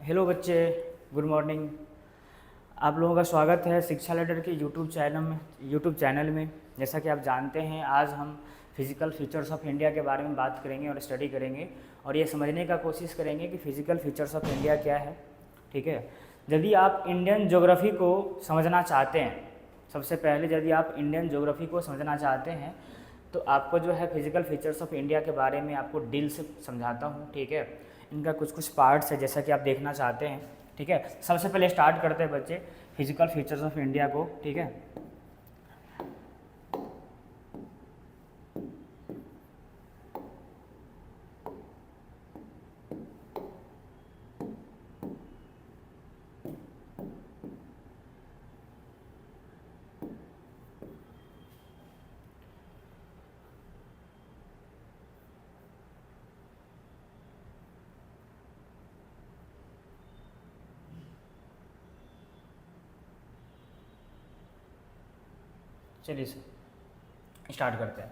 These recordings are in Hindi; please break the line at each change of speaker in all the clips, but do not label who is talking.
हेलो बच्चे, गुड मॉर्निंग। आप लोगों का स्वागत है शिक्षा लैडर के यूट्यूब चैनल में। जैसा कि आप जानते हैं, आज हम फिज़िकल फीचर्स ऑफ इंडिया के बारे में बात करेंगे और स्टडी करेंगे और ये समझने का कोशिश करेंगे कि फ़िज़िकल फीचर्स ऑफ इंडिया क्या है। ठीक है, यदि आप इंडियन ज्योग्राफी को समझना चाहते हैं, सबसे पहले यदि आप इंडियन ज्योग्राफी को समझना चाहते हैं तो आपको जो है फिज़िकल फीचर्स ऑफ इंडिया के बारे में आपको डील से समझाता हूँ। ठीक है, इनका कुछ पार्ट्स है जैसा कि आप देखना चाहते हैं। ठीक है, सबसे पहले स्टार्ट करते हैं बच्चे फिज़िकल फीचर्स ऑफ इंडिया को। ठीक है, चलिए सर स्टार्ट करते हैं।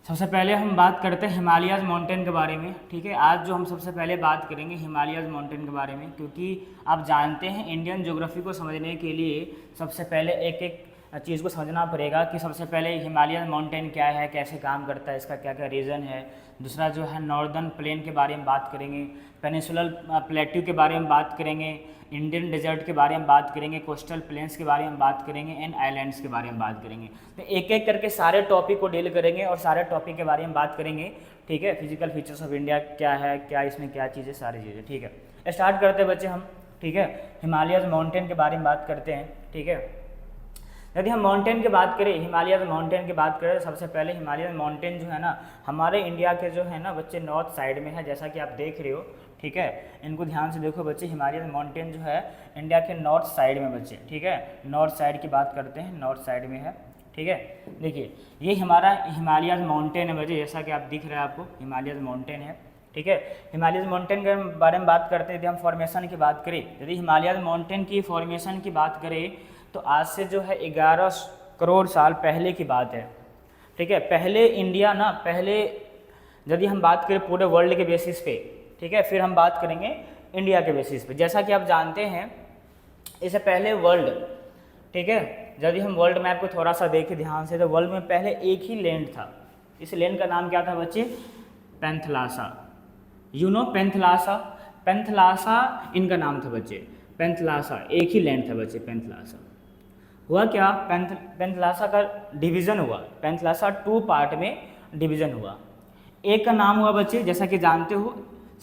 सबसे पहले हम बात करते हैं हिमालयाज़ माउंटेन के बारे में। ठीक है, आज जो हम सबसे पहले बात करेंगे हिमालयाज़ माउंटेन के बारे में, क्योंकि आप जानते हैं इंडियन ज्योग्राफी को समझने के लिए सबसे पहले एक एक चीज़ को समझना पड़ेगा कि सबसे पहले हिमालयन माउंटेन क्या है, कैसे काम करता है, इसका क्या क्या रीज़न है। दूसरा जो है नॉर्दर्न प्लेन के बारे में बात करेंगे, पेनिनसुलर प्लेट्यू के बारे में बात करेंगे, इंडियन डेजर्ट के बारे में बात करेंगे, कोस्टल प्लेन्स के बारे में बात करेंगे, एंड आइलैंड्स के बारे में बात करेंगे। तो एक एक करके सारे टॉपिक को डील करेंगे और सारे टॉपिक के बारे में बात करेंगे। ठीक है, फिजिकल फीचर्स ऑफ इंडिया क्या है, क्या इसमें क्या चीज़ें, सारी चीज़ें। ठीक है, स्टार्ट करते हैं बच्चे हम। ठीक है, हिमालयन माउंटेन के बारे में बात करते हैं। ठीक है, यदि हम माउंटेन की बात करें, हिमालयन माउंटेन की बात करें, तो सबसे पहले हिमालयन माउंटेन जो है ना हमारे इंडिया के जो है ना बच्चे नॉर्थ साइड में है, जैसा कि आप देख रहे हो। ठीक है, इनको ध्यान से देखो बच्चे, हिमालयन माउंटेन जो है इंडिया के नॉर्थ साइड में बच्चे। ठीक है, नॉर्थ साइड की बात करते हैं, नॉर्थ साइड में है। ठीक है, देखिए ये हमारा हिमालयन माउंटेन है बच्चे, जैसा कि आप दिख रहा है आपको हिमालयन माउंटेन है। ठीक है, हिमालयन माउंटेन के बारे में बात करते हैं। यदि हम फॉर्मेशन की बात करें, यदि हिमालयन माउंटेन की फॉर्मेशन की बात करें तो आज से जो है 11 करोड़ साल पहले की बात है। ठीक है, पहले इंडिया ना, पहले यदि हम बात करें पूरे वर्ल्ड के बेसिस पे, ठीक है, फिर हम बात करेंगे इंडिया के बेसिस पे। जैसा कि आप जानते हैं इससे पहले वर्ल्ड, ठीक है, यदि हम वर्ल्ड मैप को थोड़ा सा देखें ध्यान से, तो वर्ल्ड में पहले एक ही लैंड था। इस लैंड का नाम क्या था बच्चे? Panthalassa. You know Panthalassa, Panthalassa इनका नाम था बच्चे, पैंथलासा एक ही लैंड था बच्चे, पैंथलासा। हुआ क्या, पैंथलासा का डिवीज़न हुआ, पैंथलासा 2 पार्ट में डिवीज़न हुआ। एक का नाम हुआ बच्चे, जैसा कि जानते हो,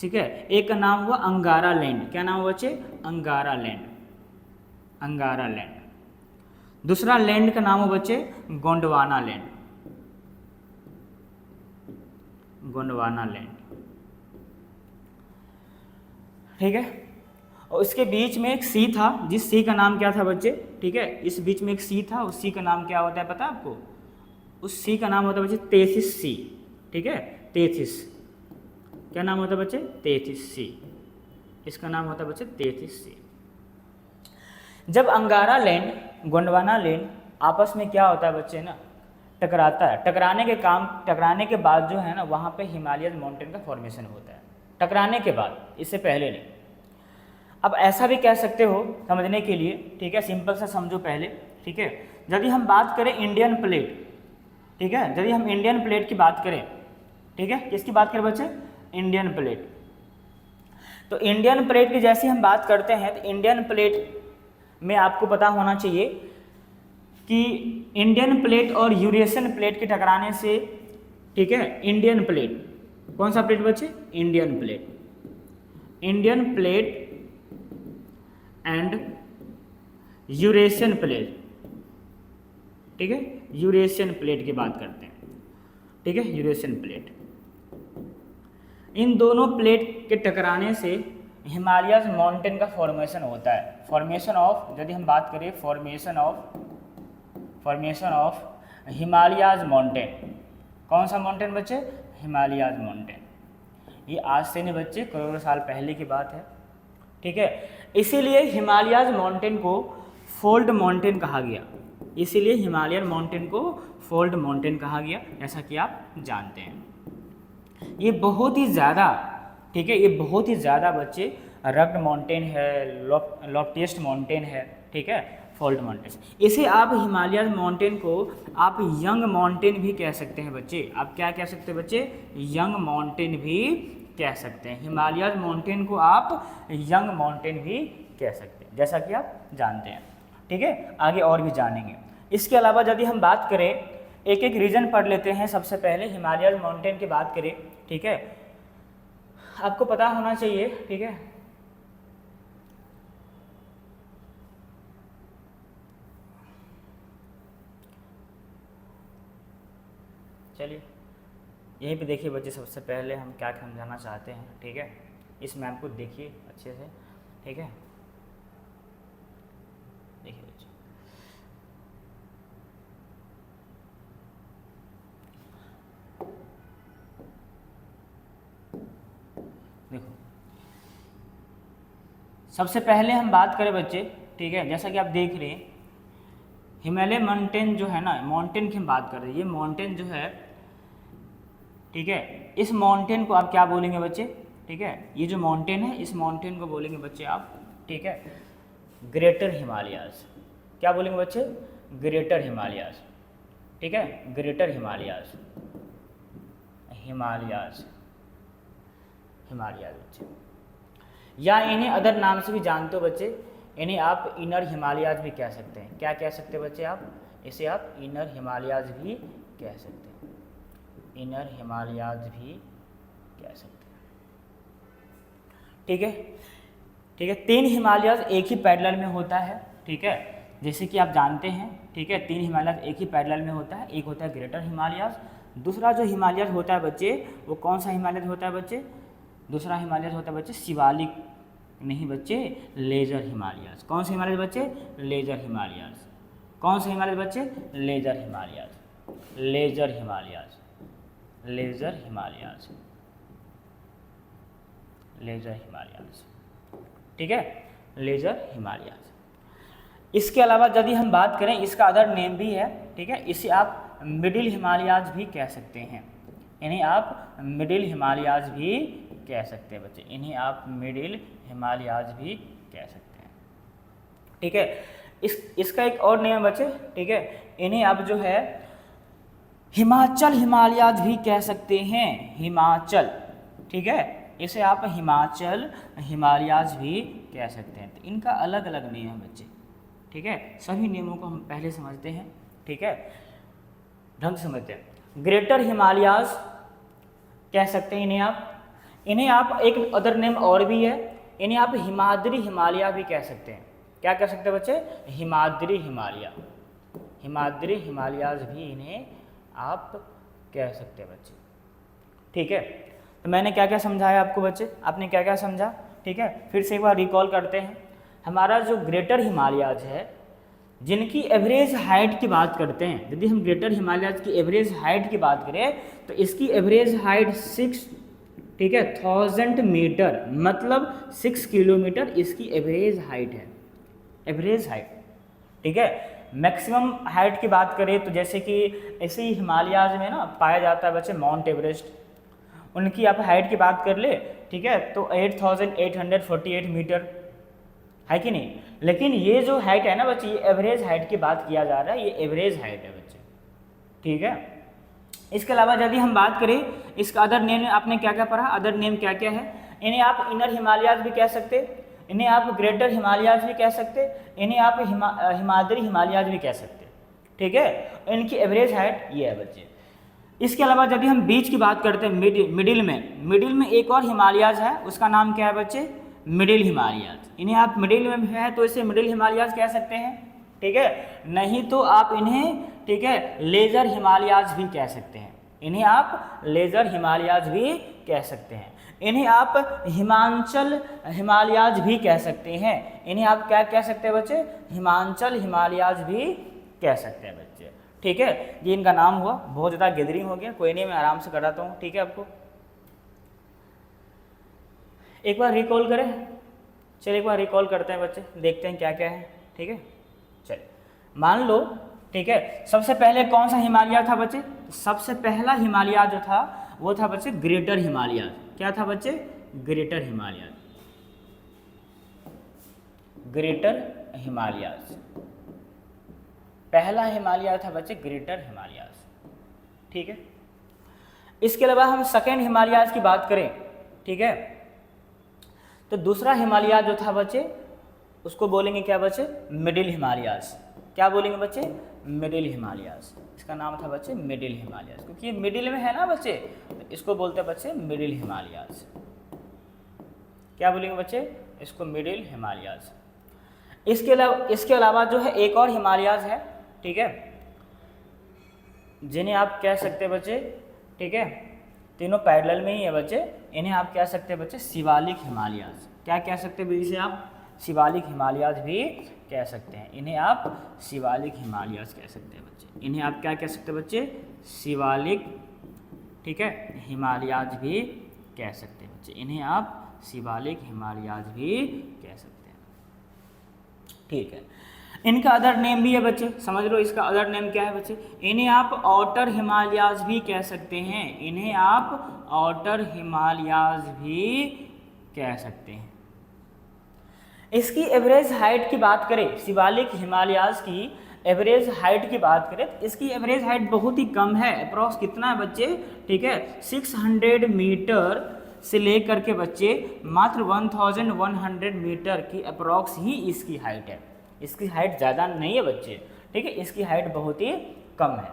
ठीक है, एक का नाम हुआ अंगारा लैंड। क्या नाम हुआ बच्चे? अंगारा लैंड, अंगारा लैंड। दूसरा लैंड का नाम हुआ बच्चे गोंडवाना लैंड, गोंडवाना लैंड। ठीक है, और इसके बीच में एक सी था, जिस सी का नाम क्या था बच्चे? ठीक है, इस बीच में एक सी था, उस सी का नाम क्या होता है पता है आपको? उस सी का नाम होता है बच्चे तेथिस सी। ठीक है, तेथिस, क्या नाम होता है बच्चे? तेथिस सी, इसका नाम होता है बच्चे तेथिस सी। जब अंगारा लैंड, गोंडवाना लैंड आपस में क्या होता है बच्चे ना, टकराता है। टकराने के बाद जो है ना वहाँ पे हिमालयन माउंटेन का फॉर्मेशन होता है, टकराने के बाद, इससे पहले नहीं। अब ऐसा भी कह सकते हो समझने के लिए, ठीक है, सिंपल सा समझो पहले। ठीक है, यदि हम बात करें इंडियन प्लेट, ठीक है, यदि हम इंडियन प्लेट की बात करें, ठीक है, किसकी बात करें बच्चे? Indian plate. तो इंडियन प्लेट की जैसी हम बात करते हैं, तो इंडियन प्लेट में आपको पता होना चाहिए कि इंडियन प्लेट और यूरेशियन प्लेट के टकराने से, ठीक है, इंडियन प्लेट, कौन सा प्लेट बच्चे? Indian plate, Indian plate and Eurasian plate, ठीक है, यूरेशियन प्लेट की बात करते हैं। ठीक है, यूरेशियन प्लेट, इन दोनों प्लेट के टकराने से हिमालयन माउंटेन का फॉर्मेशन होता है। फॉर्मेशन ऑफ, यदि हम बात करें फॉर्मेशन ऑफ हिमालयन माउंटेन, कौन सा माउंटेन बच्चे? Himalayan mountain. ये आज से नहीं बच्चे, करोड़ों साल पहले की बात है। ठीक है, इसीलिए हिमालयन माउंटेन को फोल्ड माउंटेन कहा गया, इसीलिए हिमालयन माउंटेन को फोल्ड माउंटेन कहा गया, जैसा कि आप जानते हैं। ये बहुत ही ज़्यादा ठीक है, ये बहुत ही ज़्यादा बच्चे रग्ड माउंटेन है, लॉफ्टिएस्ट माउंटेन है, ठीक है, फॉल्ट माउंटेन। इसे आप हिमालयन माउंटेन को आप यंग माउंटेन भी कह सकते हैं बच्चे। आप क्या कह सकते हैं बच्चे? यंग माउंटेन भी कह सकते हैं। हिमालयन माउंटेन को आप यंग माउंटेन भी कह सकते हैं, जैसा कि आप जानते हैं, ठीक है। आगे और भी जानेंगे। इसके अलावा यदि हम बात करें, एक एक रीजन पढ़ लेते हैं। सबसे पहले हिमालयन माउंटेन की बात करें, ठीक है, आपको पता होना चाहिए, ठीक है, चलिए यहीं पे देखिए बच्चे, सबसे पहले हम क्या समझाना चाहते हैं, ठीक है, इस मैप को देखिए अच्छे से, ठीक है, देखिए बच्चे, देखो सबसे पहले हम बात करें बच्चे, ठीक है, जैसा कि आप देख रहे हैं हिमालय माउंटेन जो है ना, माउंटेन की हम बात कर रहे हैं, ये माउंटेन जो है, ठीक है, इस माउंटेन को आप क्या बोलेंगे बच्चे? ठीक है, ये जो माउंटेन है इस माउंटेन को बोलेंगे बच्चे आप, ठीक है, ग्रेटर हिमालयाज। क्या बोलेंगे बच्चे? ग्रेटर हिमालयाज, ठीक है, ग्रेटर हिमालयाज, हिमालयाज, हिमालयाज बच्चे, या इन्हें अदर नाम से भी जानते हो बच्चे, इन्हें आप इनर हिमालयाज भी कह सकते हैं। क्या कह सकते हैं बच्चे आप? इसे आप इनर हिमालयाज भी कह सकते हैं, इनर हिमालयाज भी कह सकते हैं, ठीक है, ठीक है। 3 हिमालयाज एक ही पैरेलल में होता है, ठीक है, जैसे कि आप जानते हैं, ठीक है, 3 हिमालयाज एक ही पैरेलल में होता है। एक होता है ग्रेटर हिमालयाज, दूसरा जो हिमालयाज होता है बच्चे वो कौन सा हिमालयाज होता है बच्चे? दूसरा हिमालयाज होता है बच्चे शिवालिक, नहीं बच्चे, लेजर हिमालयाज। कौन से हिमालयाज बच्चे? लेजर हिमालयाज। कौन से हिमालयाज बच्चे? Lesser Himalayas, lesser Himalayas, lesser Himalayas, lesser Himalayas, ठीक है, लेजर हिमालयाज। इसके अलावा यदि हम बात करें, इसका अदर नेम भी है, ठीक है, इसे आप मिडिल हिमालयाज भी कह सकते हैं। इन्हें आप मिडिल हिमालयाज भी कह सकते हैं बच्चे, इन्हें आप मिडिल हिमालयाज भी कह सकते हैं, ठीक है। इसका एक और नेम है बच्चे, ठीक है, इन्हें आप जो है हिमाचल हिमालयाज भी कह सकते हैं, हिमाचल, ठीक है, इसे आप हिमाचल हिमालयाज भी कह सकते हैं। तो इनका अलग अलग नेम है बच्चे, ठीक है, सभी नियमों को हम पहले समझते हैं, ठीक है, ढंग से समझते हैं। ग्रेटर हिमालयाज कह सकते हैं इन्हें आप एक अदर नेम और भी है, इन्हें आप हिमाद्री हिमालय भी कह सकते हैं। क्या कह सकते हैं बच्चे? हिमाद्री हिमालय, हिमाद्री हिमालयाज भी इन्हें आप कह सकते हैं बच्चे, ठीक है। तो मैंने क्या क्या समझाया आपको बच्चे, आपने क्या क्या समझा, ठीक है, फिर से एक बार रिकॉल करते हैं। हमारा जो ग्रेटर हिमालयाज है, जिनकी एवरेज हाइट की बात करते हैं, यदि हम ग्रेटर हिमालयाज की एवरेज हाइट की बात करें तो इसकी एवरेज हाइट 6, ठीक है, 1000 मीटर, मतलब 6 किलोमीटर इसकी एवरेज हाइट है, एवरेज हाइट, ठीक है। मैक्सिमम हाइट की बात करें तो जैसे कि ऐसे ही हिमालयाज में ना पाया जाता है बच्चे माउंट एवरेस्ट, उनकी आप हाइट की बात कर ले, ठीक है, तो 8848 मीटर है कि नहीं। लेकिन ये जो हाइट है ना बच्चे, ये एवरेज हाइट की बात किया जा रहा है, ये एवरेज हाइट है बच्चे, ठीक है। इसके अलावा यदि हम बात करें इसका अदर नेम, आपने क्या क्या पढ़ा, अदर नेम क्या क्या है? इन्हें आप इनर हिमालयाज भी कह सकते, इन्हें आप ग्रेटर हिमालयाज भी कह सकते, इन्हें आप हिमाद्री हिमालयाज भी कह सकते, ठीक है। इनकी एवरेज हाइट ये है बच्चे। इसके अलावा यदि हम बीच की बात करते हैं, मिडिल में एक और हिमालयाज है, उसका नाम क्या है बच्चे? मिडिल हिमालयाज। इन्हें आप मिडिल में है तो इसे मिडिल हिमालयाज कह सकते हैं, ठीक है, नहीं तो आप इन्हें, ठीक है, लेजर हिमालयाज भी कह सकते हैं, इन्हें आप लेजर हिमालयाज भी कह सकते हैं, इन्हें आप हिमाचल हिमालयाज भी कह सकते हैं, इन्हें आप क्या कह सकते हैं बच्चे? हिमाचल हिमालयाज भी कह सकते हैं बच्चे, ठीक है। ये इनका नाम हुआ, बहुत ज़्यादा गैदरिंग हो गया, कोई नहीं, मैं आराम से कराता हूँ, ठीक है। आपको एक बार रिकॉल करें, चलिए एक बार रिकॉल करते हैं बच्चे, देखते हैं क्या क्या है, ठीक है। चलिए मान लो, ठीक है, सबसे पहले कौन सा हिमालय था बच्चे? सबसे पहला हिमालय जो था वो था बच्चे ग्रेटर हिमालयाज। क्या था बच्चे? Greater Himalaya, greater Himalayas. पहला हिमालय था बच्चे ग्रेटर हिमालयाज, ठीक है। इसके अलावा हम सेकेंड हिमालयाज की बात करें, ठीक है, तो दूसरा हिमालय जो था बच्चे उसको बोलेंगे क्या बच्चे, मिडिल हिमालयाज। क्या बोलेंगे बच्चे, मिडिल हिमालयाज। इसका नाम था बच्चे मिडिल हिमालयाज, क्योंकि ये मिडिल में है ना बच्चे, तो इसको बोलते हैं बच्चे मिडिल हिमालयाज। क्या बोलेंगे बच्चे, इसको मिडिल हिमालयाज। इसके अलावा जो है एक और हिमालयाज है, ठीक है, जिन्हें आप कह सकते हैं बच्चे, ठीक है, तीनों पैरेलल में ही है बच्चे, इन्हें आप कह सकते हैं बच्चे शिवालिक हिमालयाज। क्या कह सकते हैं इसे आप, शिवालिक हिमालयाज भी कह सकते हैं। इन्हें आप शिवालिक हिमालयाज कह सकते हैं बच्चे। इन्हें आप क्या कह सकते हैं बच्चे, शिवालिक, ठीक है, हिमालयाज भी कह सकते हैं बच्चे। इन्हें आप शिवालिक हिमालयाज भी कह सकते हैं, ठीक है। इनका अदर नेम भी है बच्चे, समझ लो इसका अदर नेम क्या है बच्चे, इन्हें आप आउटर हिमालयाज भी कह सकते हैं। इन्हें आप आउटर हिमालयाज भी कह सकते हैं। इसकी एवरेज हाइट की बात करें, शिवालिक हिमालयाज की एवरेज हाइट की बात करें तो इसकी एवरेज हाइट बहुत ही कम है। अप्रॉक्स कितना है बच्चे, ठीक है, 600 मीटर से लेकर के बच्चे मात्र 1100 मीटर की अप्रॉक्स ही इसकी हाइट है। इसकी हाइट ज़्यादा नहीं है बच्चे, ठीक है, इसकी हाइट बहुत ही कम है।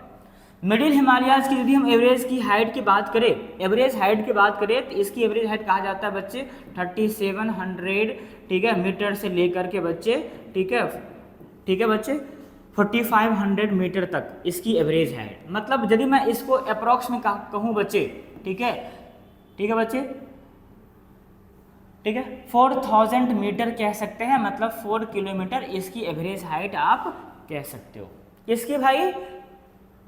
मिडिल हिमालयाज की यदि हम एवरेज की हाइट की बात करें, एवरेज हाइट की बात करें तो इसकी एवरेज हाइट कहा जाता है बच्चे 3700, ठीक है, मीटर से लेकर के बच्चे, ठीक है, ठीक है बच्चे, 4500 मीटर तक इसकी एवरेज है। मतलब यदि मैं इसको अप्रॉक्स में कहूँ बच्चे, ठीक है, ठीक है बच्चे, ठीक है, 4000 मीटर कह सकते हैं, मतलब 4 किलोमीटर इसकी एवरेज हाइट आप कह सकते हो। इसकी भाई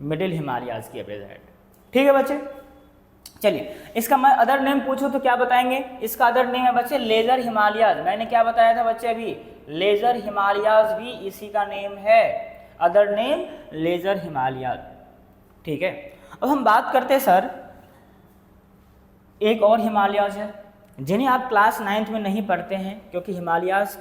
मिडिल हिमालयाज की एवरेज हाइट, ठीक है बच्चे। चलिए इसका मैं अदर नेम पूछूं तो क्या बताएंगे, इसका अदर नेम है बच्चे लेजर हिमालयाज। मैंने क्या बताया था बच्चे अभी, लेजर हिमालयाज भी इसी का नेम है, अदर नेम लेजर हिमालयाज, ठीक है। अब हम बात करते हैं सर एक और हिमालयाज है जिन्हें आप क्लास 9th में नहीं पढ़ते हैं, क्योंकि हिमालयाज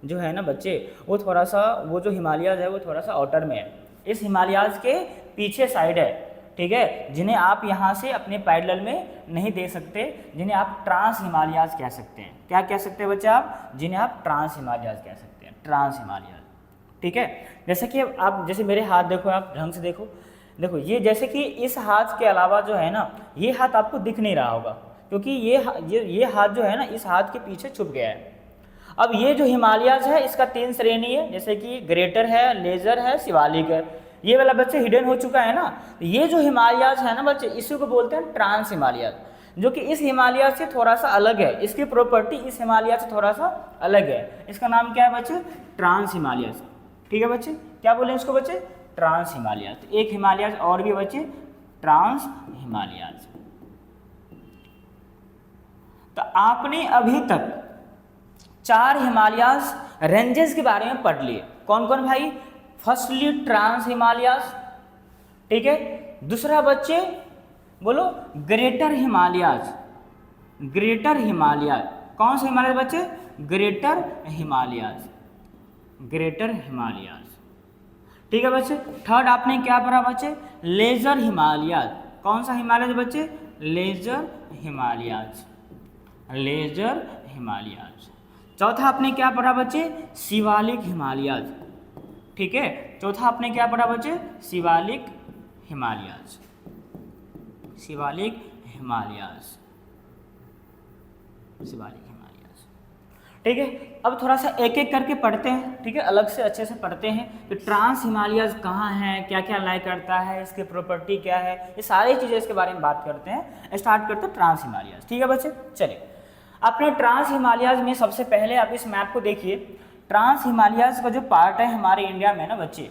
जो है ना बच्चे वो थोड़ा सा, वो जो हिमालयाज है वो थोड़ा सा आउटर में है, इस हिमालयाज के पीछे साइड है, ठीक है, जिन्हें आप यहाँ से अपने पैरेलल में नहीं दे सकते, जिन्हें आप ट्रांस हिमालयाज कह सकते हैं। क्या कह सकते हैं बच्चे आप, जिन्हें आप ट्रांस हिमालयाज कह सकते हैं, ट्रांस हिमालयाज, ठीक है। जैसे कि आप, जैसे मेरे हाथ देखो, आप ढंग से देखो, देखो ये जैसे कि इस हाथ के अलावा जो है ना ये हाथ आपको दिख नहीं रहा होगा, क्योंकि ये हाथ जो है ना इस हाथ के पीछे छुप गया है। अब ये जो हिमालयाज है इसका 3 श्रेणी है, जैसे कि ग्रेटर है, लेजर है, शिवालिक है। ये वाला बच्चे हिडन हो चुका है ना, ये जो हिमालयाज है ना बच्चे इसी को बोलते हैं ट्रांस हिमालयाज, जो कि इस हिमालयाज से थोड़ा सा अलग है, इसकी प्रॉपर्टी इस हिमालयाज से थोड़ा सा अलग है। इसका नाम क्या है बच्चे, ट्रांस हिमालयाज, ठीक है बच्चे। क्या बोले इसको बच्चे, ट्रांस हिमालयाज। एक हिमालयाज और भी बच्चे ट्रांस हिमालयाज। तो आपने अभी तक 4 हिमालयाज रेंजेस के बारे में पढ़ लिए। कौन कौन भाई, फर्स्टली ट्रांस हिमालयाज, ठीक है, दूसरा बच्चे बोलो ग्रेटर हिमालयाज, ग्रेटर हिमालयाज, कौन से हिमालय बच्चे, ग्रेटर हिमालयाज, ग्रेटर हिमालयाज, ठीक है बच्चे। थर्ड आपने क्या पढ़ा बच्चे, लेजर हिमालयाज, कौन सा हिमालय बच्चे, लेजर हिमालयाज, लेजर हिमालयाज। चौथा आपने क्या पढ़ा बच्चे, शिवालिक हिमालयाज, ठीक है, चौथा आपने क्या पढ़ा बच्चे, शिवालिक हिमालयाज, शिवालिक हिमालयाज, शिवालिक हिमालयाज, ठीक है। अब थोड़ा सा एक एक करके पढ़ते हैं, ठीक है, अलग से अच्छे से पढ़ते हैं कि ट्रांस हिमालयाज कहाँ है, क्या क्या लाइक करता है, इसकी प्रॉपर्टी क्या है, ये सारी चीज़ें इसके बारे में बात करते हैं। स्टार्ट करते हैं ट्रांस हिमालयाज, ठीक है बच्चे। चलिए अपने ट्रांस हिमालयाज में सबसे पहले आप इस मैप को देखिए। ट्रांस हिमालयाज का जो पार्ट है हमारे इंडिया में ना बच्चे,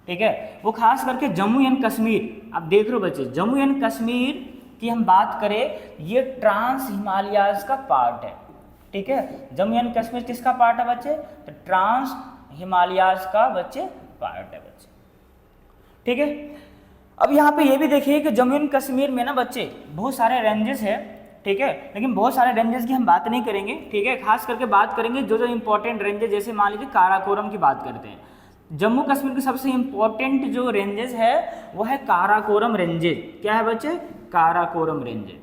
ठीक है, वो खास करके जम्मू एंड कश्मीर, आप देख रहे हो बच्चे, जम्मू एंड कश्मीर की हम बात करें, ये ट्रांस हिमालयाज का पार्ट है, ठीक है। जम्मू एंड कश्मीर किसका पार्ट है बच्चे, तो ट्रांस हिमालयाज का बच्चे पार्ट है बच्चे, ठीक है। अब यहाँ पे ये भी देखिए कि जम्मू एंड कश्मीर में ना बच्चे बहुत सारे रेंजेस है, ठीक है, लेकिन बहुत सारे रेंजेस की हम बात नहीं करेंगे, ठीक है, खास करके बात करेंगे जो जो इंपॉर्टेंट रेंजेस, जैसे मान लीजिए काराकोरम की बात करते हैं। जम्मू कश्मीर की सबसे इंपॉर्टेंट जो रेंजेस है वो है काराकोरम रेंजेस। क्या है बच्चे? Karakoram ranges,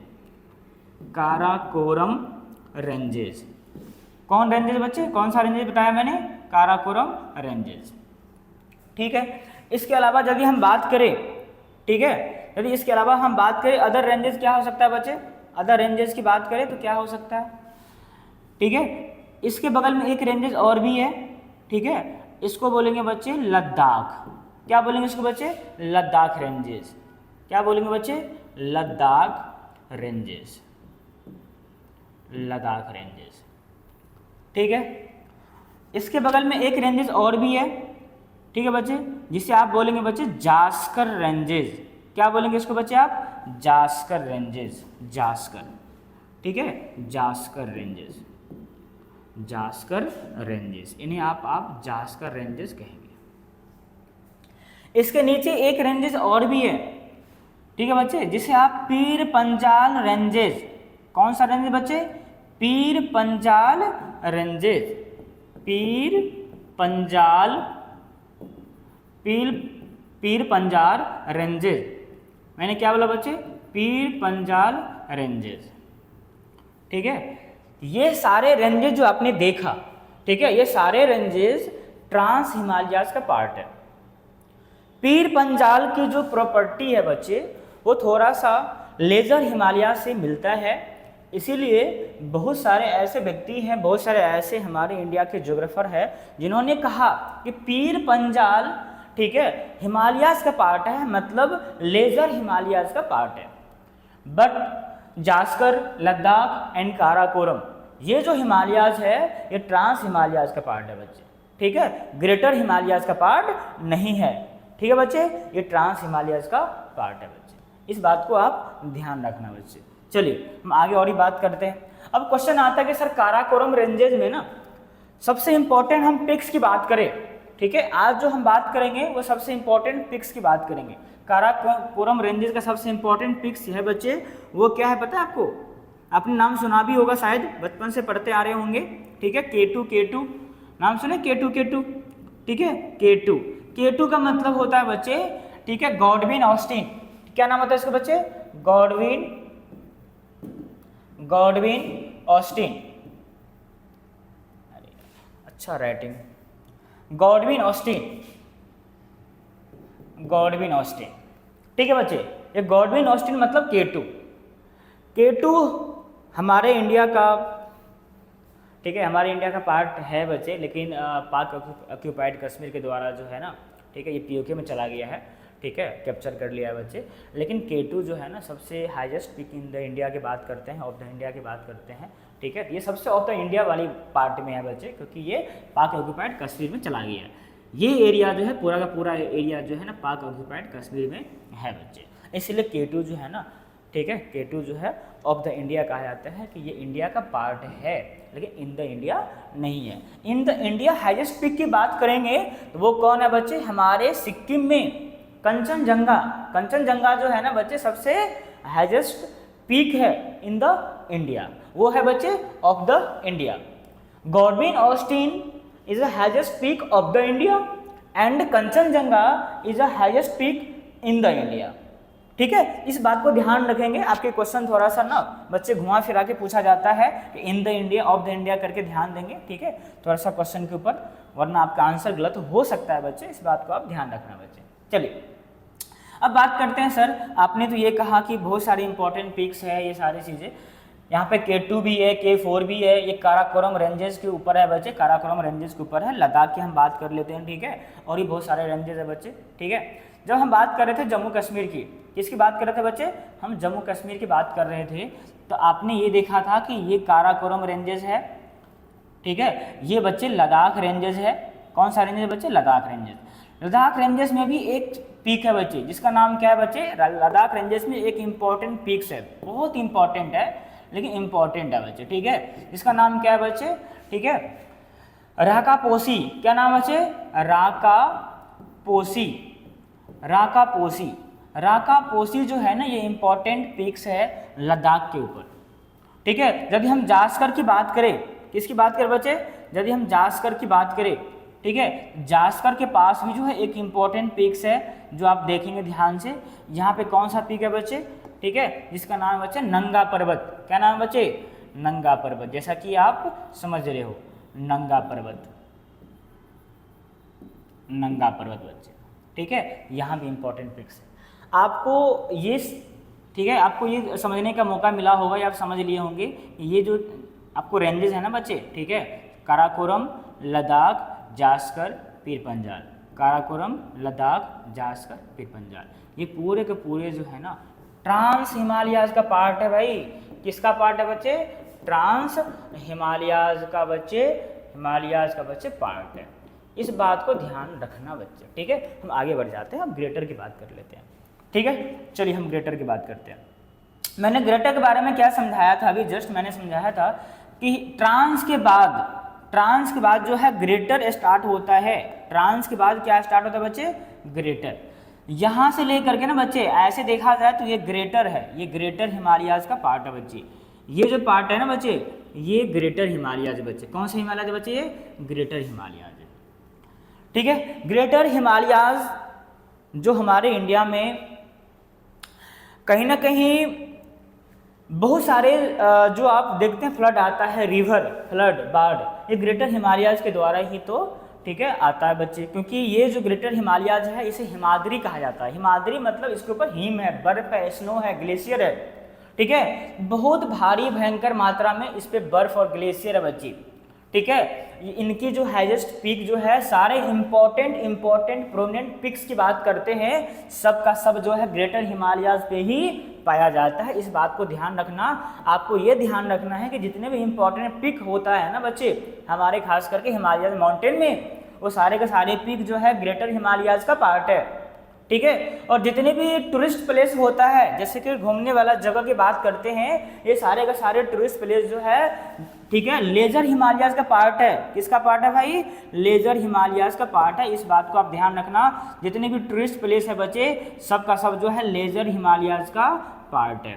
Karakoram ranges. कौन रेंजेस बच्चे? कौन सा रेंजेस बताया मैंने? काराकोरम रेंजेस, ठीक है। इसके अलावा यदि हम बात करें, ठीक है, यदि इसके अलावा हम बात करें अदर रेंजेस, क्या हो सकता है बच्चे? अदर रेंजेस की बात करें तो क्या हो सकता है, ठीक है। इसके बगल में एक रेंजेस और भी है, ठीक है, इसको बोलेंगे बच्चे लद्दाख। क्या बोलेंगे इसको बच्चे? लद्दाख रेंजेस। क्या बोलेंगे बच्चे? लद्दाख रेंजेस, लद्दाख रेंजेस, ठीक है। इसके बगल में एक रेंजेस और भी है, ठीक है बच्चे, जिसे आप बोलेंगे बच्चे जास्कर रेंजेस। क्या बोलेंगे इसको बच्चे आप? जास्कर रेंजेस, जास्कर, ठीक है, जास्कर रेंजेस, जास्कर रेंजेस, इन्हें आप जास्कर रेंजेस कहेंगे। इसके नीचे एक रेंजेस और भी है, ठीक है बच्चे, जिसे आप पीर पंजाल रेंजेस। कौन सा रेंजेस बच्चे? Pir Panjal ranges, Pir Panjal, Pir Panjal ranges. मैंने क्या बोला बच्चे? पीर पंजाल रेंजेस, ठीक है। ये सारे रेंजेस जो आपने देखा, ठीक है, ये सारे रेंजेस ट्रांस हिमालयाज का पार्ट है। पीर पंजाल की जो प्रॉपर्टी है बच्चे, वो थोड़ा सा लेजर हिमालय से मिलता है, इसीलिए बहुत सारे ऐसे व्यक्ति हैं, बहुत सारे ऐसे हमारे इंडिया के ज्योग्राफर हैं जिन्होंने कहा कि पीर पंजाल, ठीक है, हिमालयाज का पार्ट है, मतलब लेजर हिमालयाज का पार्ट है। बट जास्कर, लद्दाख एंड काराकोरम, ये जो हिमालयाज है ये ट्रांस हिमालयाज का पार्ट है बच्चे, ठीक है, ग्रेटर हिमालयाज का पार्ट नहीं है, ठीक है बच्चे, ये ट्रांस हिमालयाज का पार्ट है बच्चे, इस बात को आप ध्यान रखना बच्चे। चलिए हम आगे और ही बात करते हैं। अब क्वेश्चन आता है कि सर काराकोरम रेंजेज में ना सबसे इंपॉर्टेंट हम पिक्स की बात करें, ठीक है, आज जो हम बात करेंगे वो सबसे इंपॉर्टेंट पिक्स की बात करेंगे। काराकोरम रेंजेस का सबसे इंपॉर्टेंट पिक्स है बच्चे, वो क्या है पता है आपको? आपने नाम सुना भी होगा, शायद बचपन से पढ़ते आ रहे होंगे, ठीक है, K2, नाम सुने K2, ठीक है, K2 का मतलब होता है बच्चे, ठीक है, गॉडविन ऑस्टिन। क्या नाम होता है इसका बच्चे? गॉडविन ऑस्टिन, अच्छा राइटिंग, गॉडविन ऑस्टिन, ठीक है बच्चे। ये गॉडविन ऑस्टिन मतलब K2 हमारे इंडिया का, ठीक है, हमारे इंडिया का पार्ट है बच्चे, लेकिन पाक ऑक्यूपाइड कश्मीर के द्वारा जो है ना, ठीक है, ये POK में चला गया है, ठीक है, कैप्चर कर लिया है बच्चे। लेकिन K2 जो है ना सबसे highest peak in the India की बात करते हैं, ऑफ द इंडिया की बात करते हैं, ठीक है, ये सबसे ऑफ द इंडिया वाली पार्ट में है बच्चे, क्योंकि ये पाक ऑक्यूपाइड कश्मीर में चला गया है। ये एरिया जो है पूरा का पूरा एरिया जो है ना पाक ऑक्यूपाइड कश्मीर में है बच्चे, इसलिए K2 जो है ना, ठीक है, K2 जो है ऑफ द इंडिया कहा जाता है कि ये इंडिया का पार्ट है, लेकिन इन द इंडिया नहीं है। इन द इंडिया हाईएस्ट पीक की बात करेंगे तो वो कौन है बच्चे? हमारे सिक्किम में कंचनजंगा जो है ना बच्चे सबसे हाईएस्ट पीक है इन द इंडिया, वो है बच्चे of the India. Godwin Austen is the highest peak of the India and Kanchenjunga is the highest peak in the India, ठीक है, इस बात को ध्यान रखेंगे। आपके क्वेश्चन थोड़ा सा ना बच्चे घुमा फिरा के पूछा जाता है कि इन the India, of the India करके ध्यान देंगे, ठीक है, थोड़ा सा क्वेश्चन के ऊपर, वरना आपका आंसर गलत हो सकता है बच्चे, इस बात को आप ध्यान रखना बच्चे। चलिए अब बात करते हैं, सर आपने तो ये कहा कि बहुत सारी इंपॉर्टेंट पिक्स है, ये सारी चीज़ें, यहाँ पे K2 भी है, K4 भी है, ये काराकोरम रेंजेस के ऊपर है बच्चे, काराकोरम रेंजेस के ऊपर है। लद्दाख की हम बात कर लेते हैं, ठीक है, और ये बहुत सारे रेंजेस है बच्चे, ठीक है। जब हम बात कर रहे थे जम्मू कश्मीर की, किसकी बात कर रहे थे बच्चे? हम जम्मू कश्मीर की बात कर रहे थे, तो आपने ये देखा था कि ये काराकोरम रेंजेस है, ठीक है, ये बच्चे लद्दाख रेंजेस है। कौन सा रेंजेस बच्चे? लद्दाख रेंजेस। लद्दाख रेंजेस में भी एक पीक है बच्चे, जिसका नाम क्या है बच्चे? लद्दाख रेंजेस में एक इम्पॉर्टेंट पीक्स है, बहुत इंपॉर्टेंट है, लेकिन इम्पॉर्टेंट है बच्चे, ठीक है, जिसका नाम क्या है बच्चे? ठीक है, राकापोसी। क्या नाम है बच्चे? राकापोसी जो है ना, ये इंपॉर्टेंट पिक्स है लद्दाख के ऊपर, ठीक है। यदि हम जास्कर की बात करें, किसकी बात करें बच्चे, यदि हम जास्कर की बात करें, ठीक है, जास्कर के पास भी जो है एक इम्पॉर्टेंट पीक्स है जो आप देखेंगे ध्यान से। यहाँ पे कौन सा पीक है बच्चे, ठीक है, जिसका नाम है बच्चे नंगा पर्वत। क्या नाम है बच्चे, नंगा पर्वत, जैसा कि आप समझ रहे हो, नंगा पर्वत, नंगा पर्वत बच्चे, ठीक है। यहाँ भी इम्पोर्टेंट पिक्स है। आपको ये, ठीक है, आपको ये समझने का मौका मिला होगा या आप समझ लिए होंगे, ये जो आपको रेंजेस है ना बच्चे, ठीक है, काराकोरम, लद्दाख, जास्कर, पीर पंजाल, काराकोरम, लद्दाख, जास्कर, पीर पंजाल, ये पूरे के पूरे जो है ना ट्रांस हिमालयाज का पार्ट है भाई। किसका पार्ट है बच्चे, ट्रांस हिमालयाज का बच्चे, हिमालयाज का बच्चे पार्ट है। इस बात को ध्यान रखना बच्चे, ठीक है। हम आगे बढ़ जाते हैं, हम ग्रेटर की बात कर लेते हैं, ठीक है। चलिए हम ग्रेटर की बात करते हैं। मैंने ग्रेटर के बारे में क्या समझाया था अभी, जस्ट मैंने समझाया था कि ट्रांस के बाद जो है ग्रेटर स्टार्ट होता है। ट्रांस के बाद क्या स्टार्ट होता है बच्चे, ग्रेटर। यहाँ से लेकर के ना बच्चे ऐसे देखा जाए तो ये ग्रेटर है, ये ग्रेटर हिमालयाज का पार्ट है बच्चे। ये जो पार्ट है ना बच्चे, ये ग्रेटर हिमालयाज बच्चे। कौन सा हिमालयाज बच्चे, ये ग्रेटर हिमालयाज, ठीक है। ग्रेटर हिमालयाज जो हमारे इंडिया में कहीं ना कहीं बहुत सारे जो आप देखते हैं फ्लड आता है, रिवर फ्लड, बाढ़, ये ग्रेटर हिमालयाज के द्वारा ही तो, ठीक है, आता है बच्चे। क्योंकि ये जो ग्रेटर हिमालयाज है इसे हिमाद्री कहा जाता है। हिमाद्री मतलब इसके ऊपर हिम है, बर्फ है, स्नो है, ग्लेशियर है, ठीक है, बहुत भारी भयंकर मात्रा में इस पे बर्फ और ग्लेशियर है बच्चे, ठीक है। इनकी जो हाईएस्ट पीक जो है, सारे इंपॉर्टेंट प्रोमिनेंट पिक्स की बात करते हैं, सब का सब जो है ग्रेटर हिमालयाज पे ही पाया जाता है। इस बात को ध्यान रखना, आपको ये ध्यान रखना है कि जितने भी इंपॉर्टेंट पिक होता है ना बच्चे हमारे, खास करके हिमालयाज माउंटेन में, वो सारे के सारे पिक जो है ग्रेटर हिमालयाज का पार्ट है, ठीक है। और जितने भी टूरिस्ट प्लेस होता है, जैसे कि घूमने वाला जगह की बात करते हैं, ये सारे का सारे टूरिस्ट प्लेस जो है, ठीक है, लेजर हिमालयाज का पार्ट है। किसका पार्ट है भाई, लेजर हिमालयाज का पार्ट है। इस बात को आप ध्यान रखना, जितने भी टूरिस्ट प्लेस है बच्चे, सब का सब जो है लेजर हिमालयाज का पार्ट है।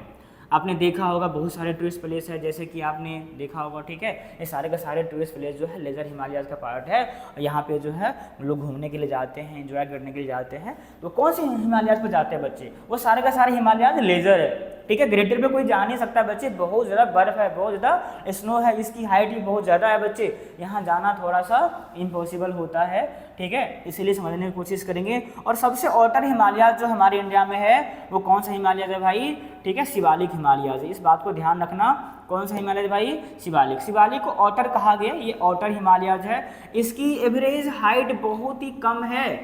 आपने देखा होगा बहुत सारे टूरिस्ट प्लेस है, जैसे कि आपने देखा होगा, ठीक है, ये सारे का सारे टूरिस्ट प्लेस जो है लेजर हिमालयाज का पार्ट है। और यहाँ पे जो है लोग घूमने के लिए जाते हैं, एंजॉय करने के लिए जाते हैं। तो कौन से हिमालयाज पे जाते हैं बच्चे, वो सारे का सारे हिमालयाज लेजर है, ठीक है। ग्रेटर पे कोई जा नहीं सकता बच्चे, बहुत ज़्यादा बर्फ है, बहुत ज़्यादा स्नो है, इसकी हाइट भी बहुत ज़्यादा है बच्चे, यहाँ जाना थोड़ा सा इम्पॉसिबल होता है, ठीक है। इसीलिए समझने की कोशिश करेंगे। और सबसे आउटर हिमालयाज जो हमारे इंडिया में है वो कौन सा हिमालयाज है भाई, ठीक है, शिवालिक हिमालयाज है। इस बात को ध्यान रखना, कौन सा हिमालय भाई, शिवालिक। शिवालिक को आउटर कहा गया, ये आउटर हिमालयाज है। इसकी एवरेज हाइट बहुत ही कम है,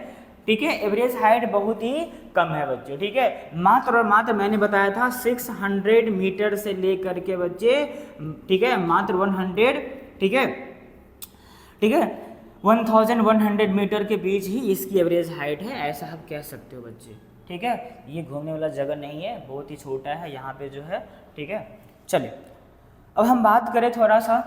ठीक है, एवरेज हाइट बहुत ही कम है बच्चे, ठीक है। मात्र और मात्र मैंने बताया था 600 मीटर से लेकर के बच्चे, ठीक है, मात्र 100, ठीक है, ठीक है, 1100 मीटर के बीच ही इसकी एवरेज हाइट है, ऐसा आप कह सकते हो बच्चे, ठीक है। ये घूमने वाला जगह नहीं है, बहुत ही छोटा है यहाँ पे जो है, ठीक है। चलिए अब हम बात करें थोड़ा सा,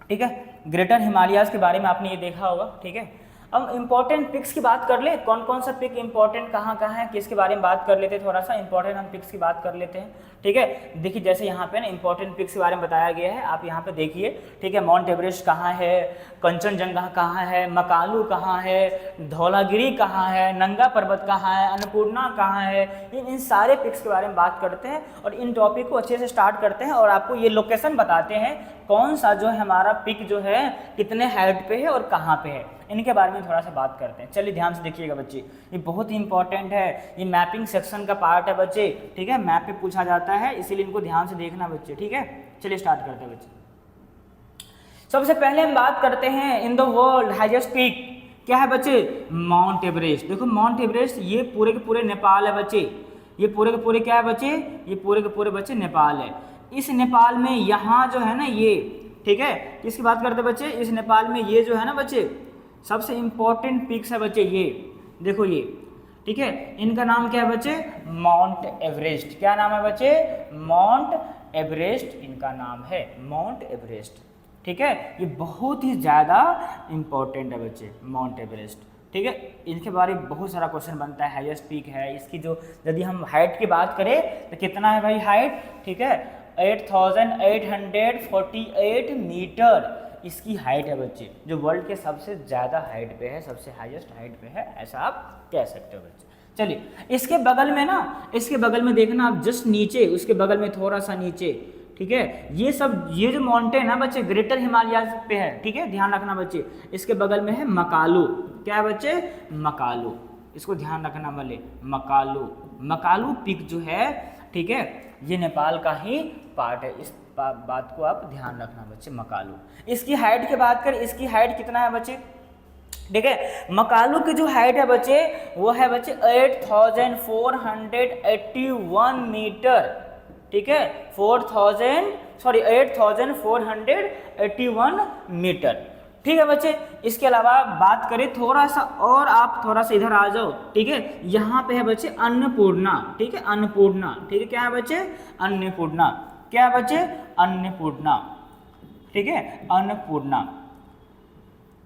ठीक है, ग्रेटर हिमालयाज के बारे में। आपने ये देखा होगा, ठीक है। अब इंपॉर्टेंट पिक्स की बात कर ले, कौन कौन सा पिक इंपॉर्टेंट कहाँ कहाँ है, किसके बारे में बात कर लेते हैं, थोड़ा सा इंपॉर्टेंट हम पिक्स की बात कर लेते हैं, ठीक है। देखिए जैसे यहाँ पे ना इंपॉर्टेंट पिक्स के बारे में बताया गया है, आप यहाँ पे देखिए, ठीक है। माउंट एवरेस्ट कहाँ है, कंचनजंगा कहाँ है, मकालू कहाँ है, धौलागिरी कहाँ है, नंगा पर्वत कहाँ है, अन्नपूर्णा कहाँ है, इन सारे पिक्स के बारे में बात करते हैं और इन टॉपिक को अच्छे से स्टार्ट करते हैं और आपको ये लोकेशन बताते हैं कौन सा जो है हमारा पिक जो है कितने हाइट पे है और कहाँ पे है, इनके बारे में थोड़ा सा बात करते हैं। चलिए ध्यान से देखिएगा बच्चे, ये बहुत ही इंपॉर्टेंट है, ये मैपिंग सेक्शन का पार्ट है बच्चे, ठीक है। मैप पे पूछा जाता है, इसीलिए इनको ध्यान से देखना बच्चे, ठीक है। चलिए स्टार्ट करते हैं बच्चे। सबसे पहले हम बात करते हैं in the world highest peak, क्या है बच्चे, माउंट एवरेस्ट। देखो माउंट एवरेस्ट ये पूरे के पूरे नेपाल है बच्चे, ये पूरे के पूरे क्या है बच्चे, ये पूरे के पूरे बच्चे नेपाल है। इस नेपाल में यहाँ जो है ना ये, ठीक है, किसकी बात करते हैं बच्चे, इस नेपाल में ये जो है ना बच्चे सबसे इंपॉर्टेंट पिक्स है बच्चे, ये देखो ये, ठीक है। इनका नाम क्या है बच्चे, माउंट एवरेस्ट। क्या नाम है बच्चे, माउंट एवरेस्ट इनका नाम है, माउंट एवरेस्ट, ठीक है। ये बहुत ही ज़्यादा इंपॉर्टेंट है बच्चे, माउंट एवरेस्ट, ठीक है। इनके बारे में बहुत सारा क्वेश्चन बनता है, हाईएस्ट पीक है इसकी। जो यदि हम हाइट की बात करें तो कितना है भाई हाइट, ठीक है, 8848 मीटर इसकी हाइट है बच्चे, जो वर्ल्ड के सबसे ज़्यादा हाइट पे है, सबसे हाईएस्ट हाइट पे है, ऐसा आप कह सकते हो बच्चे। चलिए इसके बगल में ना, इसके बगल में देखना आप जस्ट नीचे, उसके बगल में थोड़ा सा नीचे, ठीक है, ये सब ये जो माउंटेन है बच्चे ग्रेटर हिमालयाज पे है, ठीक है, ध्यान रखना बच्चे। इसके बगल में है मकालू, क्या है बच्चे, मकालू, इसको ध्यान रखना वाले, मकालू, मकालू पीक जो है, ठीक है, ये नेपाल का ही पार्ट है, इस बात को आप ध्यान रखना बच्चे, मकालू। इसकी हाइट की बात करें, इसकी हाइट कितना है बच्चे, ठीक है, मकालू की जो हाइट है बच्चे वो है बच्चे 8481 मीटर, ठीक है, 8481 मीटर, ठीक है बच्चे। इसके अलावा बात करें थोड़ा सा और, आप थोड़ा सा इधर आ जाओ, ठीक है, यहाँ पे है बच्चे अन्नपूर्णा, ठीक है, अन्नपूर्णा, ठीक है, क्या है बच्चे, अन्नपूर्णा, क्या है बच्चे, अन्नपूर्णा, ठीक है, अन्नपूर्णा,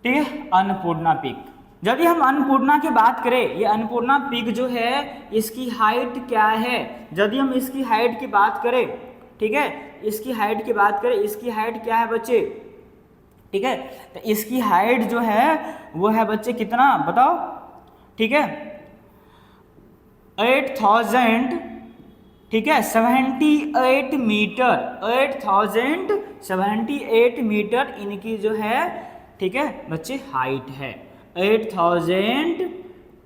ठीक है, अन्नपूर्णा पीक। यदि हम अन्नपूर्णा की बात करें, ये अन्नपूर्णा पीक जो है इसकी हाइट क्या है, यदि हम इसकी हाइट की बात करें, ठीक है, इसकी हाइट की बात करें, इसकी हाइट क्या है बच्चे, ठीक है, तो इसकी हाइट जो है वो है बच्चे कितना बताओ, ठीक है, 8000, ठीक है, 78 मीटर, 8078 मीटर इनकी जो है, ठीक है बच्चे, हाइट है 8000,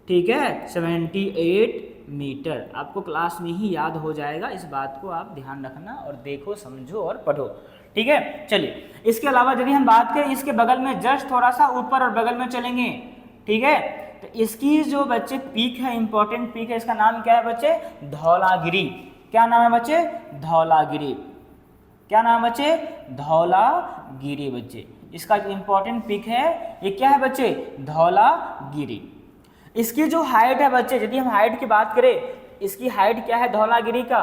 ठीक है, 78 मीटर। आपको क्लास में ही याद हो जाएगा, इस बात को आप ध्यान रखना और देखो, समझो और पढ़ो, ठीक है। चलिए इसके अलावा यदि हम बात करें, इसके बगल में जस्ट थोड़ा सा ऊपर और बगल में चलेंगे, ठीक है, तो इसकी जो बच्चे पीक है, इंपॉर्टेंट पीक है, इसका नाम क्या है बच्चे, धौलागिरी, क्या नाम है बच्चे, धौलागिरी, क्या नाम है बच्चे, धौलागिरी बच्चे, इसका इंपॉर्टेंट पिक है, ये क्या है बच्चे, धौलागिरी। इसकी जो हाइट है बच्चे, यदि हम हाइट की बात करें, इसकी हाइट क्या है धौलागिरी का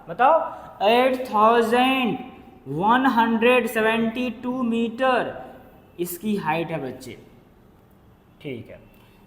बताओ, 8172 मीटर इसकी हाइट है बच्चे, ठीक है।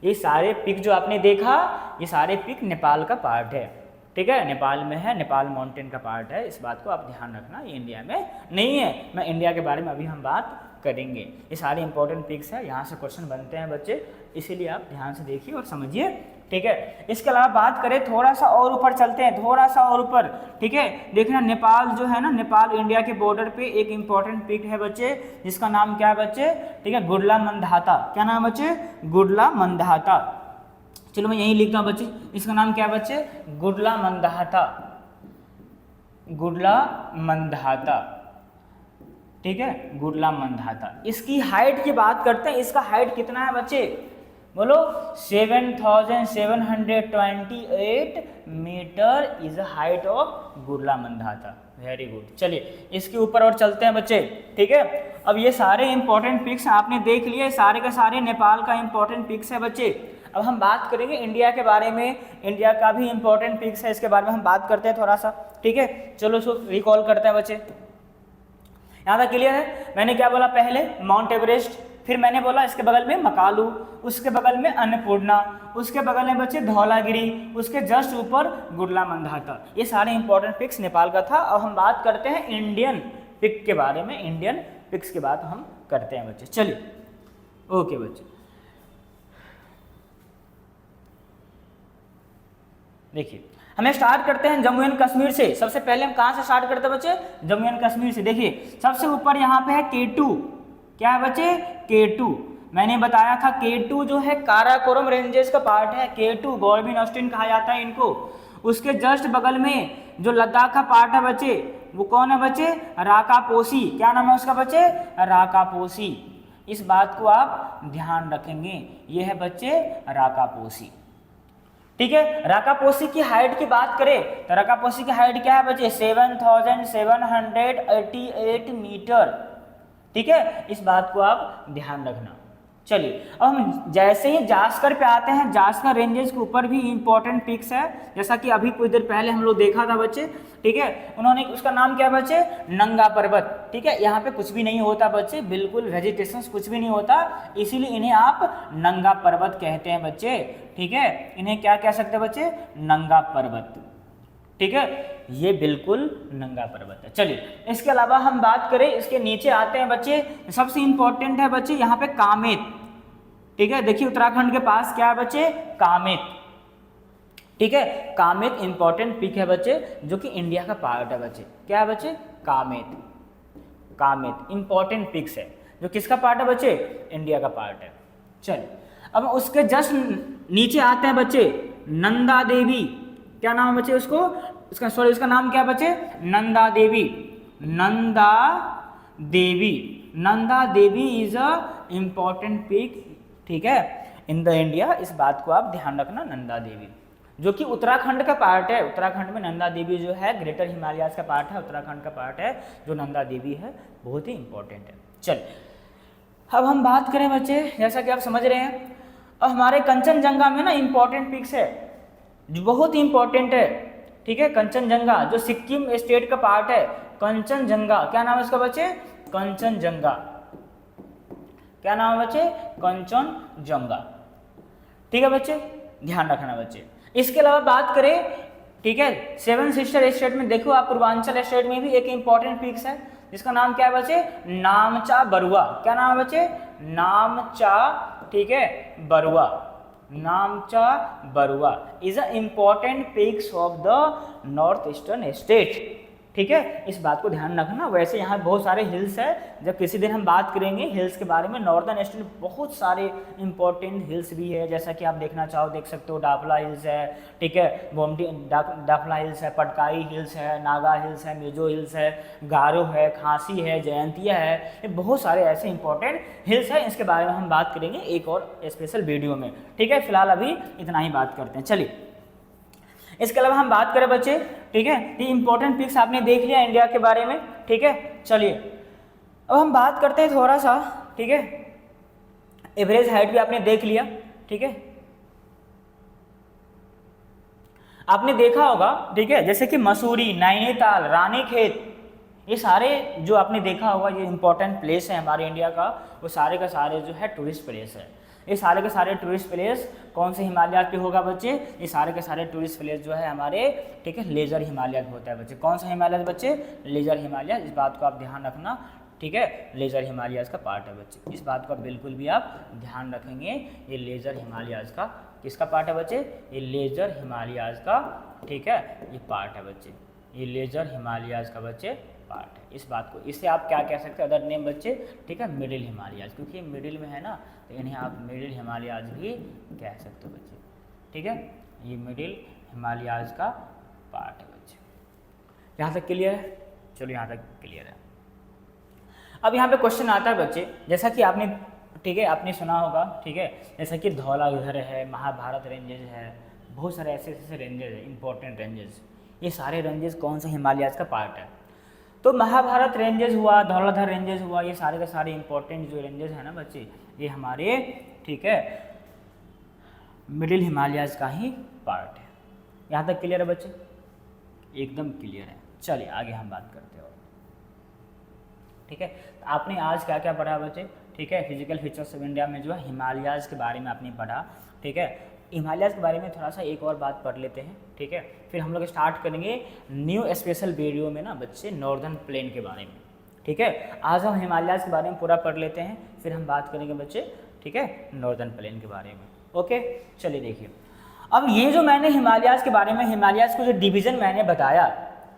ये सारे पिक जो आपने देखा, ये सारे पिक नेपाल का पार्ट है, ठीक है, नेपाल में है, नेपाल माउंटेन का पार्ट है, इस बात को आप ध्यान रखना, ये इंडिया में नहीं है। मैं इंडिया के बारे में अभी हम बात करेंगे, ये सारे इंपॉर्टेंट पिक्स है, यहाँ से क्वेश्चन बनते हैं बच्चे, इसीलिए आप ध्यान से देखिए और समझिए, ठीक है। इसके अलावा बात करें, थोड़ा सा और ऊपर चलते हैं, थोड़ा सा और ऊपर, ठीक है, देखना नेपाल जो है ना, नेपाल इंडिया के बॉर्डर पे एक इंपॉर्टेंट पिक है बच्चे, जिसका नाम क्या है बच्चे, ठीक है, गुडला मंदाता, क्या नाम है बच्चे, गुडला मंदाता। चलो मैं यही लिखता हूँ बच्चे, इसका नाम क्या है बच्चे, गुडला मंदाता, गुडला मंदाता, ठीक है, गुडला मंदाता। इसकी हाइट की बात करते हैं, इसका हाइट कितना है बच्चे बोलो, 7728 metre is height of Gurla Mandhata, very good. चलिए इसके ऊपर और चलते हैं बच्चे, ठीक है। अब ये सारे इंपॉर्टेंट पिक्स आपने देख लिए, सारे के सारे नेपाल का इंपॉर्टेंट पिक्स है बच्चे। अब हम बात करेंगे इंडिया के बारे में, इंडिया का भी इंपॉर्टेंट पिक्स है, इसके बारे में हम बात करते हैं थोड़ा सा, ठीक है। चलो इसको रिकॉल करते हैं बच्चे, यहाँ तक क्लियर है। मैंने क्या बोला पहले, माउंट एवरेस्ट, फिर मैंने बोला इसके बगल में मकालू, उसके बगल में अन्नपूर्णा, उसके बगल में बच्चे धौलागिरी, उसके जस्ट ऊपर गुडला मंदाता। ये सारे इंपॉर्टेंट पिक्स नेपाल का था। अब हम बात करते हैं इंडियन पिक के बारे में, इंडियन पिक्स की बात हम करते हैं बच्चे। चलिए ओके बच्चे, देखिए हमें स्टार्ट करते हैं जम्मू एंड कश्मीर से। सबसे पहले हम कहाँ से स्टार्ट करते हैं बच्चे, जम्मू एंड कश्मीर से। देखिए सबसे ऊपर यहाँ पे है K2, क्या है बच्चे, K2। मैंने बताया था K2 जो है काराकोरम रेंजेस का पार्ट है, K2 गॉर्बिन ऑस्टिन कहा जाता है इनको। उसके जस्ट बगल में जो लद्दाख का पार्ट है बच्चे, वो कौन है बच्चे, राकापोसी, क्या नाम है उसका बच्चे, राकापोसी। इस बात को आप ध्यान रखेंगे, ये है बच्चे राकापोसी, ठीक है। राकापोसी की हाइट की बात करें तो राकापोसी की हाइट क्या है बच्चे, 7788 मीटर, ठीक है। इस बात को आप ध्यान रखना। चलिए अब हम जैसे ही जास्कर पे आते हैं, जास्कर रेंजेस के ऊपर भी इंपॉर्टेंट पिक्स है, जैसा कि अभी कुछ देर पहले हम लोग देखा था बच्चे, ठीक है। उन्होंने, उसका नाम क्या है बच्चे, नंगा पर्वत, ठीक है। यहाँ पे कुछ भी नहीं होता बच्चे, बिल्कुल वेजिटेशन कुछ भी नहीं होता, इसीलिए इन्हें आप नंगा पर्वत कहते हैं बच्चे, ठीक है। इन्हें क्या कह सकते हैं बच्चे, नंगा पर्वत, ठीक है, ये बिल्कुल नंगा पर्वत है। चलिए इसके अलावा हम बात करें, इसके नीचे आते हैं बच्चे, सबसे इंपॉर्टेंट है बच्चे यहाँ पे कामेत। ठीक है, देखिए उत्तराखंड के पास क्या है बच्चे, कामेत। ठीक है, कामेत इंपॉर्टेंट पीक है बच्चे, जो कि इंडिया का पार्ट है बच्चे। क्या है बच्चे, कामेत। कामेत इंपॉर्टेंट पिक्स है, जो किसका पार्ट है बच्चे, इंडिया का पार्ट है। चलिए अब उसके जस्ट नीचे आते हैं बच्चे, नंदा देवी। क्या नाम है बच्चे उसको, इसका नाम क्या है बच्चे, Nanda Devi. Nanda Devi, Nanda Devi is a important peak, ठीक है, इन द इंडिया। इस बात को आप ध्यान रखना, नंदा देवी जो कि उत्तराखंड का पार्ट है। उत्तराखंड में नंदा देवी जो है ग्रेटर हिमालयाज का पार्ट है, उत्तराखंड का पार्ट है जो नंदा देवी है, बहुत ही इंपॉर्टेंट है। चलिए अब हम बात करें बच्चे, जैसा कि आप समझ रहे हैं, अब हमारे कंचनजंगा में ना इंपॉर्टेंट पिक्स है जो बहुत ही इंपॉर्टेंट है। ठीक है, कंचनजंगा जो सिक्किम स्टेट का पार्ट है, कंचनजंगा। क्या नाम है इसका बच्चे, कंचनजंगा। क्या नाम है बच्चे, कंचनजंगा। ठीक है बच्चे, ध्यान रखना बच्चे। इसके अलावा बात करें, ठीक है, सेवन सिस्टर स्टेट में देखो आप, पूर्वांचल स्टेट में भी एक इंपॉर्टेंट पिक्स है जिसका नाम क्या है बच्चे, नामचा बरुआ। क्या नाम है बच्चे, नामचा, ठीक है, Barwa. Namcha Barwa is a important peaks of the north eastern state. ठीक है, इस बात को ध्यान रखना। वैसे यहाँ बहुत सारे हिल्स है, जब किसी दिन हम बात करेंगे हिल्स के बारे में, नॉर्दर्न स्टेट में बहुत सारे इंपॉर्टेंट हिल्स भी है, जैसा कि आप देखना चाहो देख सकते हो, डाफला हिल्स है, ठीक है, बोमडी डाफला हिल्स है, पटकाई हिल्स है, नागा हिल्स है, मिजो हिल्स है, गारो है, खांसी है, जयंतिया है, ये बहुत सारे ऐसे इंपॉर्टेंट हिल्स हैं। इसके बारे में हम बात करेंगे एक और स्पेशल वीडियो में। ठीक है, फिलहाल अभी इतना ही बात करते हैं। चलिए इसके अलावा हम बात करें बच्चे, ठीक है, ये इंपॉर्टेंट पिक्स आपने देख लिया इंडिया के बारे में। ठीक है, चलिए अब हम बात करते हैं थोड़ा सा, ठीक है, एवरेज हाइट भी आपने देख लिया। ठीक है, आपने देखा होगा, ठीक है, जैसे कि मसूरी, नैनीताल, रानीखेत, ये सारे जो आपने देखा होगा, ये इंपॉर्टेंट प्लेस है हमारे इंडिया का, वो सारे का सारे जो है टूरिस्ट प्लेस है। ये सारे के सारे टूरिस्ट प्लेस कौन से हिमालय पे होगा बच्चे, ये सारे के सारे टूरिस्ट प्लेस जो है हमारे, ठीक है, लेजर हिमालय होता है बच्चे। कौन सा हिमालय बच्चे, लेजर हिमालय। इस बात को आप ध्यान रखना, ठीक है, लेजर हिमालयाज का पार्ट है बच्चे। इस बात को बिल्कुल भी आप ध्यान रखेंगे, ये लेजर हिमालयाज का किसका पार्ट है बच्चे, ये लेजर हिमालयाज का, ठीक है, ये पार्ट है बच्चे, ये लेजर हिमालयाज का बच्चे पार्ट है। इस बात को, इससे आप क्या कह सकते हैं अदर नेम बच्चे, ठीक है, मिडिल हिमालयाज, क्योंकि ये मिडिल में है ना, तो इन्हें आप मिडिल हिमालयाज भी कह सकते हो बच्चे। ठीक है, ये मिडिल हिमालयाज का पार्ट है बच्चे। यहाँ तक क्लियर है, चलो यहाँ तक क्लियर है। अब यहाँ पे क्वेश्चन आता है बच्चे, जैसा कि आपने, ठीक है, आपने सुना होगा, ठीक है, जैसा कि धौलाधर है, महाभारत रेंजेस है, बहुत सारे ऐसे ऐसे रेंजेस है, इंपॉर्टेंट रेंजेस। ये सारे रेंजेस कौन सा हिमालयाज का पार्ट है, तो महाभारत रेंजेस हुआ, धौलाधर रेंजेस हुआ, ये सारे के सारे इंपॉर्टेंट जो रेंजेस है ना बच्चे, ये हमारे, ठीक है, मिडिल हिमालयाज का ही पार्ट है। यहाँ तक क्लियर है बच्चे, एकदम क्लियर है। चलिए आगे हम बात करते हैं। ठीक है, तो आपने आज क्या क्या पढ़ा बच्चे, ठीक है, फिजिकल फीचर्स ऑफ इंडिया में जो है हिमालयाज के बारे में आपने पढ़ा। ठीक है, हिमालयाज के बारे में थोड़ा सा एक और बात पढ़ लेते हैं। ठीक है, फिर हम लोग स्टार्ट करेंगे न्यू स्पेशल वीडियो में ना बच्चे नॉर्दर्न प्लेन के बारे में। ठीक है, आज हम हिमालयाज के बारे में पूरा पढ़ लेते हैं, फिर हम बात करेंगे बच्चे, ठीक है, नॉर्दर्न प्लेन के बारे में। ओके, चलिए देखिए, अब ये जो मैंने हिमालयाज के बारे में, हिमालयाज को जो डिवीज़न मैंने बताया,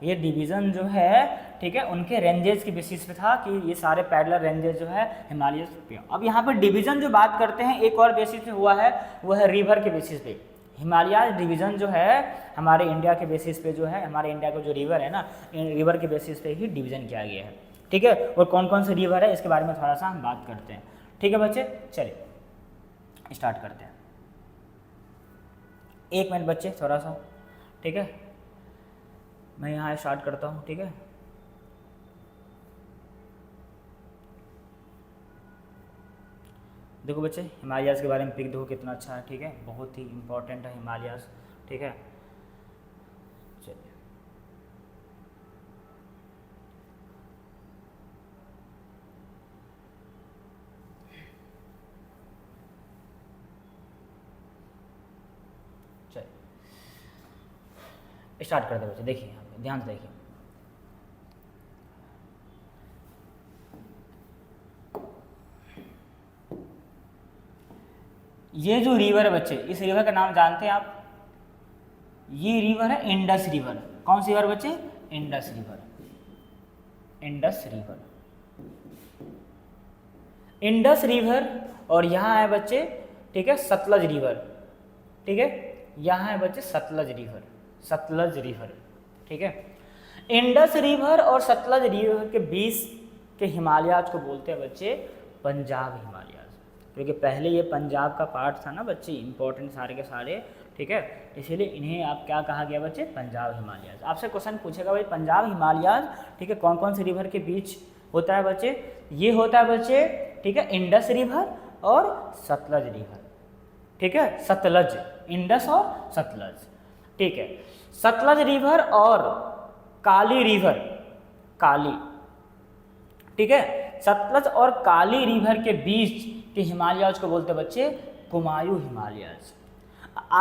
ये डिवीज़न जो है, ठीक है, उनके रेंजेस के बेसिस पे था कि ये सारे पैरेलल रेंजेस जो है हिमालय पे। अब यहाँ पर डिवीज़न जो बात करते हैं एक और बेसिस पे हुआ है, वो है रिवर के बेसिस पे। हिमालयाज डिवीज़न जो है हमारे इंडिया के बेसिस पे जो है, हमारे इंडिया का जो रिवर है ना, रिवर के बेसिस पे ही डिवीज़न किया गया है। ठीक है, और कौन कौन से रिवर है इसके बारे में थोड़ा सा हम बात करते हैं। ठीक है बच्चे, चलिए स्टार्ट करते हैं। एक मिनट बच्चे थोड़ा सा, ठीक है, मैं यहाँ स्टार्ट करता हूँ। ठीक है, देखो बच्चे, हिमालयाज के बारे में पिक देखो कितना अच्छा है। ठीक है, बहुत ही इंपॉर्टेंट है हिमालयाज। ठीक है, चलिए स्टार्ट करते हैं बच्चे, देखिए यहाँ पे ध्यान से देखिए। ये जो रिवर है बच्चे, इस रिवर का नाम जानते हैं आप? ये रिवर है इंडस रिवर। कौन सी रिवर बच्चे? Indus river. Indus river, Indus river. और यहाँ है बच्चे, ठीक है, सतलज रिवर, ठीक है, यहाँ है बच्चे सतलज रिवर, सतलज रिवर, ठीक है। इंडस रिवर और सतलज रिवर के बीच के हिमालयाज को बोलते हैं बच्चे पंजाब हिमालयाज, क्योंकि पहले ये पंजाब का पार्ट था ना बच्चे, इंपॉर्टेंट सारे के सारे, ठीक है, इसीलिए इन्हें आप क्या कहा गया बच्चे? पंजाब हिमालयाज। आपसे क्वेश्चन पूछेगा भाई पंजाब हिमालयाज, ठीक है, कौन कौन से रिवर के बीच होता है बच्चे? ये होता है बच्चे, ठीक है, इंडस रिवर और सतलज रिवर, ठीक है, सतलज, इंडस और सतलज, ठीक है। सतलज रिवर और काली रिवर, काली, ठीक है, सतलज और काली रिवर के बीच के हिमालयाज को बोलते हैं बच्चे कुमायूं हिमालयाज।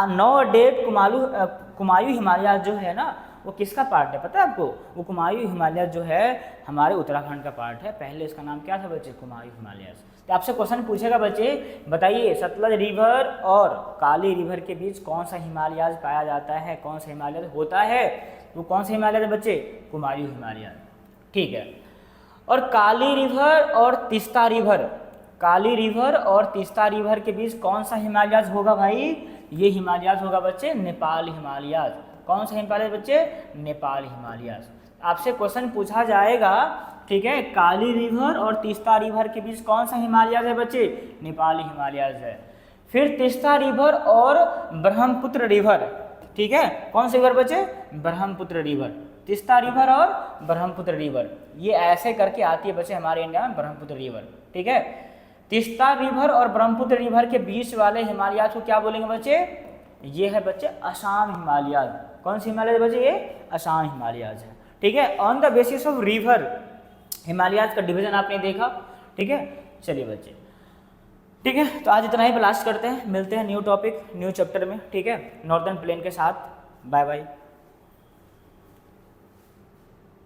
नो डेट कुमायूं हिमालयाज जो है ना, वो किसका पार्ट है पता है आपको? वो कुमायूं हिमालयाज जो है हमारे उत्तराखंड का पार्ट है। पहले इसका नाम क्या था बच्चे? कुमायूं हिमालयाज। तो आपसे क्वेश्चन पूछेगा बच्चे, बताइए सतलज रिवर और काली रिवर के बीच कौन सा हिमालयाज पाया जाता है, कौन सा हिमालयाज होता है? वो कौन सा हिमालयाज है बच्चे? कुमायूं हिमालयाज, ठीक है। और काली रिवर और तीस्ता रिवर, काली रिवर और तीस्ता रिवर के बीच कौन सा हिमालयाज होगा भाई? ये हिमालयाज होगा बच्चे नेपाल हिमालयाज। कौन सा हिमालयाज बच्चे? नेपाल हिमालयाज। आपसे क्वेश्चन पूछा जाएगा, ठीक है, काली रिवर और तीस्ता रिवर के बीच कौन सा हिमालयाज है बच्चे? नेपाली हिमालयाज है। फिर तीस्ता रिवर और ब्रह्मपुत्र रिवर, ठीक है, कौन सी रिवर बच्चे? ब्रह्मपुत्र रिवर, तीस्ता रिवर और ब्रह्मपुत्र रिवर, ये ऐसे करके आती है बच्चे हमारे इंडिया में ब्रह्मपुत्र रिवर, ठीक है। तीस्ता रिवर और ब्रह्मपुत्र रिवर के बीच वाले हिमालयाज को क्या बोलेंगे बच्चे? ये है बच्चे असम हिमालयाज। कौन सी हिमालयाज बच्चे? ये असम हिमालयाज है, ठीक है। On the basis of river Himalayas का डिवीजन आपने देखा, ठीक है। चलिए बच्चे, ठीक है, तो आज इतना ही ब्लास्ट करते हैं, मिलते हैं न्यू टॉपिक न्यू चैप्टर में, ठीक है, नॉर्दर्न प्लेन के साथ। Bye bye.